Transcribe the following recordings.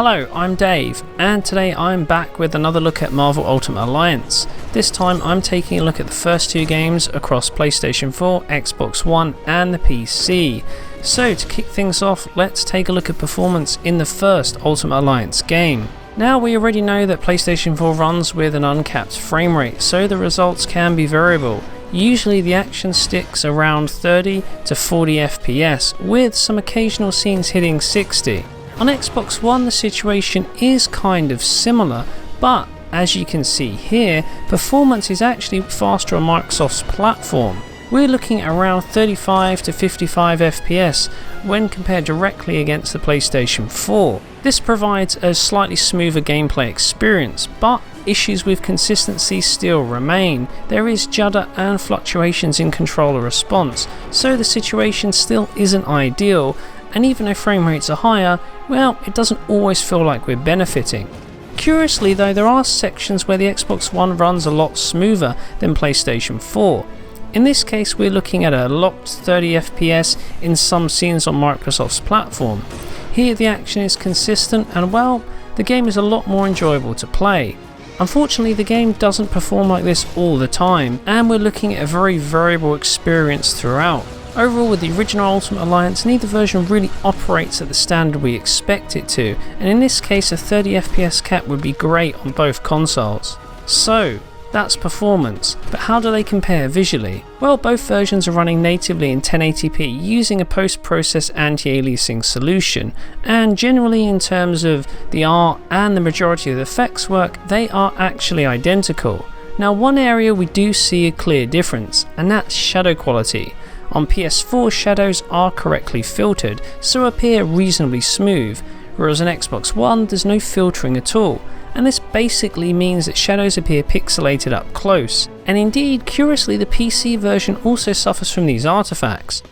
Hello, I'm Dave, and today I'm back with another look at Marvel Ultimate Alliance. This time I'm taking a look at the first two games across PlayStation 4, Xbox One and the PC. So to kick things off, let's take a look at performance in the first Ultimate Alliance game. Now we already know that PlayStation 4 runs with an uncapped frame rate, so the results can be variable. Usually the action sticks around 30 to 40 FPS, with some occasional scenes hitting 60. On Xbox One the situation is kind of similar, but as you can see here, performance is actually faster on Microsoft's platform. We're looking at around 35 to 55 FPS when compared directly against the PlayStation 4. This provides a slightly smoother gameplay experience, but issues with consistency still remain. There is judder and fluctuations in controller response, so the situation still isn't ideal, and even though frame rates are higher, well, it doesn't always feel like we're benefiting. Curiously though, there are sections where the Xbox One runs a lot smoother than PlayStation 4. In this case we're looking at a locked 30 FPS in some scenes on Microsoft's platform. Here the action is consistent and well, the game is a lot more enjoyable to play. Unfortunately the game doesn't perform like this all the time, and we're looking at a very variable experience throughout. Overall, with the original Ultimate Alliance, neither version really operates at the standard we expect it to, and in this case a 30 FPS cap would be great on both consoles. So, that's performance, but how do they compare visually? Well, both versions are running natively in 1080p using a post-process anti-aliasing solution, and generally in terms of the art and the majority of the effects work, they are actually identical. Now one area we do see a clear difference, and that's shadow quality. On PS4 shadows are correctly filtered, so appear reasonably smooth, whereas on Xbox One there's no filtering at all, and this basically means that shadows appear pixelated up close, and indeed curiously the PC version also suffers from these artifacts.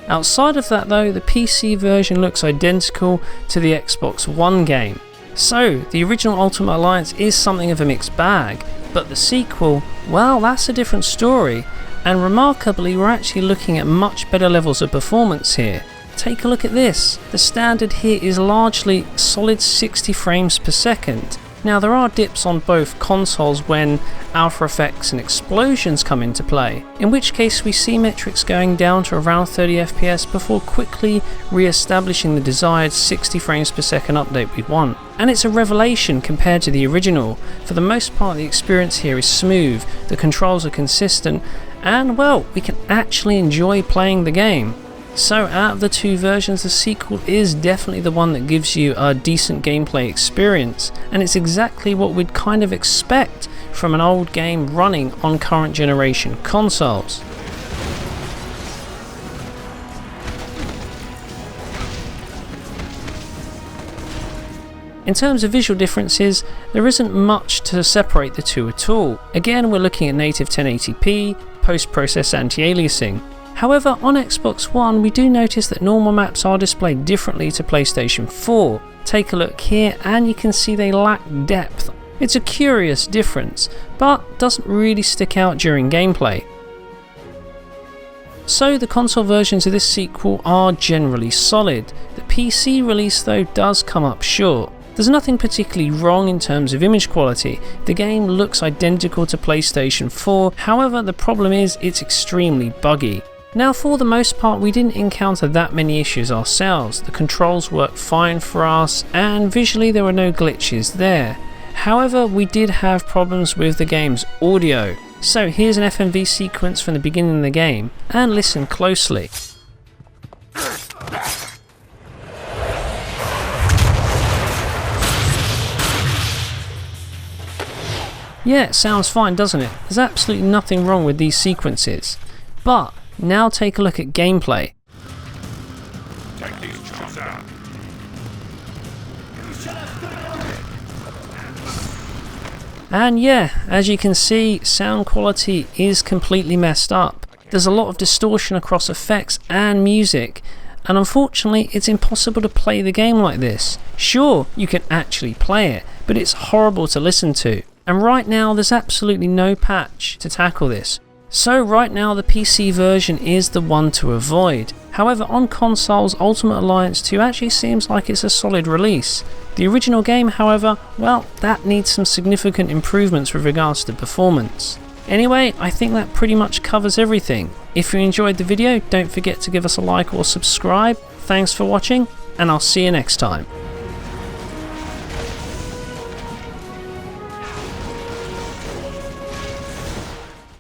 Outside of that though, the PC version looks identical to the Xbox One game. So the original Ultimate Alliance is something of a mixed bag, but the sequel, well, that's a different story. And remarkably, we're actually looking at much better levels of performance here. Take a look at this. The standard here is largely solid 60 frames per second. Now there are dips on both consoles when alpha effects and explosions come into play, in which case we see metrics going down to around 30 FPS before quickly re-establishing the desired 60 frames per second update we want. And it's a revelation compared to the original. For the most part the experience here is smooth, the controls are consistent, and well, we can actually enjoy playing the game. So out of the two versions, the sequel is definitely the one that gives you a decent gameplay experience, and it's exactly what we'd kind of expect from an old game running on current generation consoles. In terms of visual differences, there isn't much to separate the two at all. Again, we're looking at native 1080p, post-process anti-aliasing. However, on Xbox One we do notice that normal maps are displayed differently to PlayStation 4. Take a look here and you can see they lack depth. It's a curious difference, but doesn't really stick out during gameplay. So the console versions of this sequel are generally solid. The PC release though does come up short. There's nothing particularly wrong in terms of image quality. The game looks identical to PlayStation 4, however the problem is it's extremely buggy. Now for the most part we didn't encounter that many issues ourselves. The controls worked fine for us and visually there were no glitches there. However, we did have problems with the game's audio. So here's an FMV sequence from the beginning of the game, and listen closely. Yeah, it sounds fine, doesn't it? There's absolutely nothing wrong with these sequences. But now take a look at gameplay. Take these chops out. And yeah, as you can see, sound quality is completely messed up. There's a lot of distortion across effects and music, and unfortunately it's impossible to play the game like this. Sure, you can actually play it, but it's horrible to listen to. And right now there's absolutely no patch to tackle this. So right now the PC version is the one to avoid. However, on consoles, Ultimate Alliance 2 actually seems like it's a solid release. The original game, however, well, that needs some significant improvements with regards to performance. Anyway, I think that pretty much covers everything. If you enjoyed the video, don't forget to give us a like or subscribe. Thanks for watching, and I'll see you next time.